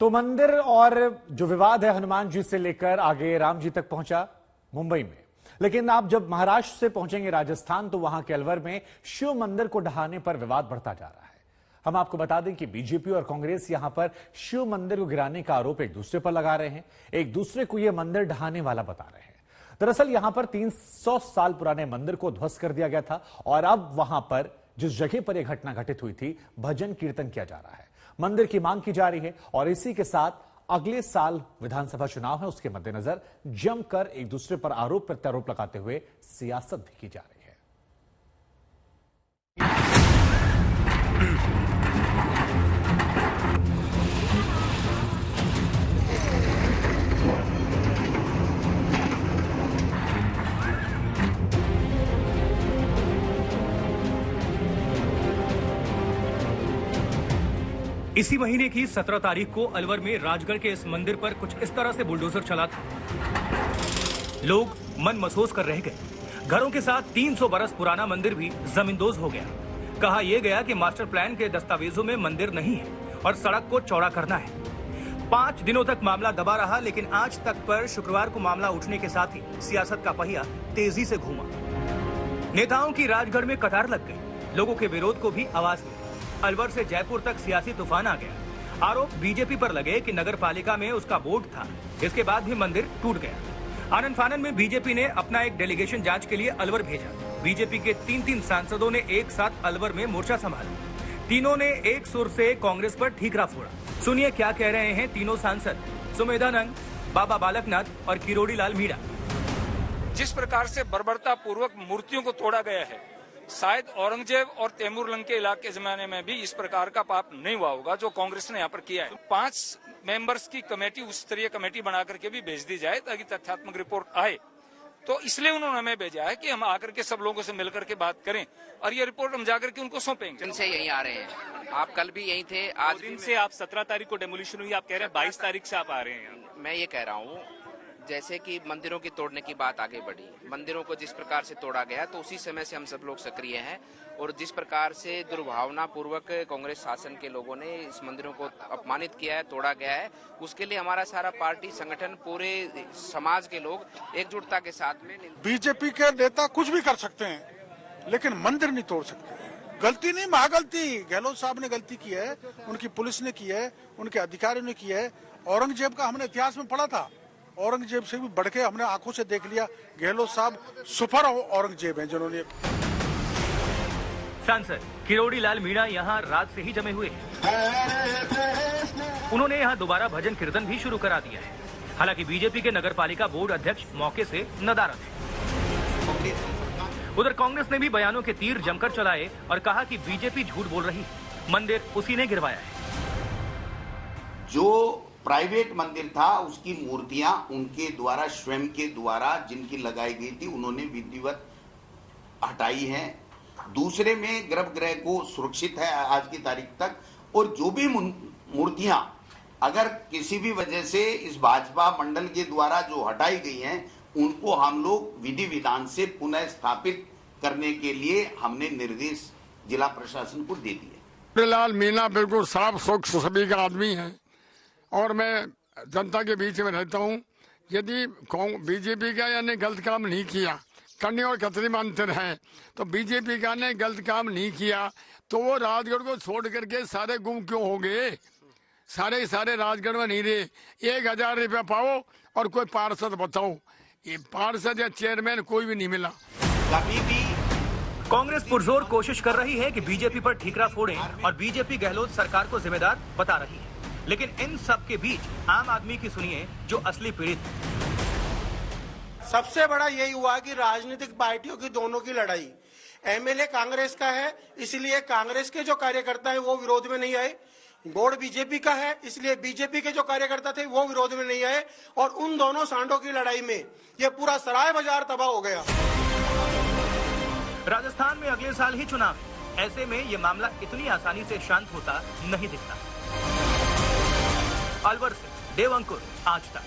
तो मंदिर और जो विवाद है हनुमान जी से लेकर आगे राम जी तक पहुंचा मुंबई में। लेकिन आप जब महाराष्ट्र से पहुंचेंगे राजस्थान तो वहां के अलवर में शिव मंदिर को ढहाने पर विवाद बढ़ता जा रहा है। हम आपको बता दें कि बीजेपी और कांग्रेस यहां पर शिव मंदिर को गिराने का आरोप एक दूसरे पर लगा रहे हैं, एक दूसरे को यह मंदिर ढहाने वाला बता रहे हैं। दरअसल यहां पर 300 साल पुराने मंदिर को ध्वस्त कर दिया गया था और अब वहां पर जिस जगह पर यह घटना घटित हुई थी भजन कीर्तन किया जा रहा है। मंदिर की मांग की जा रही है और इसी के साथ अगले साल विधानसभा चुनाव है, उसके मद्देनजर जमकर एक दूसरे पर आरोप प्रत्यारोप लगाते हुए सियासत भी की जा रही है। इसी महीने की 17 तारीख को अलवर में राजगढ़ के इस मंदिर पर कुछ इस तरह से बुलडोजर चला था। लोग मन महसूस कर रह गए। घरों के साथ 300 बरस पुराना मंदिर भी जमींदोज हो गया। कहा यह गया कि मास्टर प्लान के दस्तावेजों में मंदिर नहीं है और सड़क को चौड़ा करना है। 5 दिनों तक मामला दबा रहा, लेकिन आज तक पर शुक्रवार को मामला उठने के साथ ही सियासत का पहिया तेजी से घूमा। नेताओं की राजगढ़ में कतार लग गई, लोगों के विरोध को भी आवाज मिली। अलवर से जयपुर तक सियासी तूफान आ गया। आरोप बीजेपी पर लगे कि नगर पालिका में उसका बोर्ड था, इसके बाद भी मंदिर टूट गया। आनन फानन में बीजेपी ने अपना एक डेलीगेशन जांच के लिए अलवर भेजा। बीजेपी के 3 सांसदों ने एक साथ अलवर में मोर्चा संभाला। तीनों ने एक सुर से कांग्रेस पर ठीकरा फोड़ा। सुनिए क्या कह रहे हैं तीनों सांसद सुमेधानंद, बाबा बालकनाथ और किरोड़ी लाल मीणा। जिस प्रकार से बर्बरता पूर्वक मूर्तियों को तोड़ा गया है, शायद औरंगजेब और तैमूरलंग के इलाके के जमाने में भी इस प्रकार का पाप नहीं हुआ होगा जो कांग्रेस ने यहाँ पर किया है। 5 मेंबर्स की कमेटी, उच्च स्तरीय कमेटी बना करके भी भेज दी जाए ताकि तथ्यात्मक रिपोर्ट आए। तो इसलिए उन्होंने हमें भेजा है कि हम आकर के सब लोगों से मिलकर के बात करें और ये रिपोर्ट हम जाकर के उनको सौंपेंगे। से यहीं आ रहे हैं, आप कल भी यहीं थे। आज दिन से आप 17 तारीख को डेमोलिशन हुई, आप कह रहे हैं 22 तारीख से आप आ रहे हैं। मैं ये कह रहा हूँ, जैसे कि मंदिरों की तोड़ने की बात आगे बढ़ी, मंदिरों को जिस प्रकार से तोड़ा गया तो उसी समय से हम सब लोग सक्रिय हैं और जिस प्रकार से दुर्भावना पूर्वक कांग्रेस शासन के लोगों ने इस मंदिरों को अपमानित किया है, तोड़ा गया है, उसके लिए हमारा सारा पार्टी संगठन, पूरे समाज के लोग एकजुटता के साथ में। बीजेपी के नेता कुछ भी कर सकते हैं लेकिन मंदिर नहीं तोड़ सकते। गलती नहीं, महागलती गहलोत साहब ने गलती की है, उनकी पुलिस ने की है, उनके अधिकारियों ने की है। औरंगजेब का हमने इतिहास में पढ़ा था, औरंगजेब से भी बढ़ के हमने आंखों से देख लिया। गहलोत साहब सुपर औरंगजेब हैं जिन्होंने। सांसद किरोड़ी लाल मीणा यहाँ रात से ही जमे हुए हैं। उन्होंने यहाँ दोबारा भजन कीर्तन भी शुरू करा दिया है। हालांकि बीजेपी के नगर पालिका बोर्ड अध्यक्ष मौके से नदारद है। उधर कांग्रेस ने भी बयानों के तीर जमकर चलाए और कहा कि बीजेपी झूठ बोल रही है, मंदिर उसी ने गिरवाया है। जो प्राइवेट मंदिर था उसकी मूर्तियां उनके द्वारा, स्वयं के द्वारा जिनकी लगाई गई थी, उन्होंने विधिवत हटाई हैं। दूसरे में गर्भगृह को सुरक्षित है आज की तारीख तक। और जो भी मूर्तियां अगर किसी भी वजह से इस भाजपा मंडल के द्वारा जो हटाई गई हैं, उनको हम लोग विधि विधान से पुनः स्थापित करने के लिए हमने निर्देश जिला प्रशासन को दे दिए। लाल मीणा बिल्कुल साफ स्वच्छ सभी का आदमी है और मैं जनता के बीच में रहता हूँ। यदि बीजेपी का यानी गलत काम नहीं किया, करने और खतरे में अंतर है, तो बीजेपी का ने गलत काम नहीं किया तो वो राजगढ़ को छोड़ करके सारे गुम क्यों हो गए? सारे राजगढ़ में नहीं रहे। 1000 रुपया पाओ और कोई पार्षद बताओ, ये पार्षद या चेयरमैन कोई भी नहीं मिला। कभी भी कांग्रेस पुरजोर कोशिश कर रही है कि बीजेपी पर ठीकरा फोड़े और बीजेपी गहलोत सरकार को जिम्मेदार बता रही है। लेकिन इन सब के बीच आम आदमी की सुनिए जो असली पीड़ित है। सबसे बड़ा यही हुआ कि राजनीतिक पार्टियों की दोनों की लड़ाई। एमएलए कांग्रेस का है, इसलिए कांग्रेस के जो कार्यकर्ता हैं वो विरोध में नहीं आए। बोर्ड बीजेपी का है, इसलिए बीजेपी के जो कार्यकर्ता थे वो विरोध में नहीं आए और उन दोनों सांडों की लड़ाई में ये पूरा सराय बाजार तबाह हो गया। राजस्थान में अगले साल ही चुनाव है, ऐसे में ये मामला इतनी आसानी से शांत होता नहीं दिखता। अलवर से देव अंकुर, आज तक।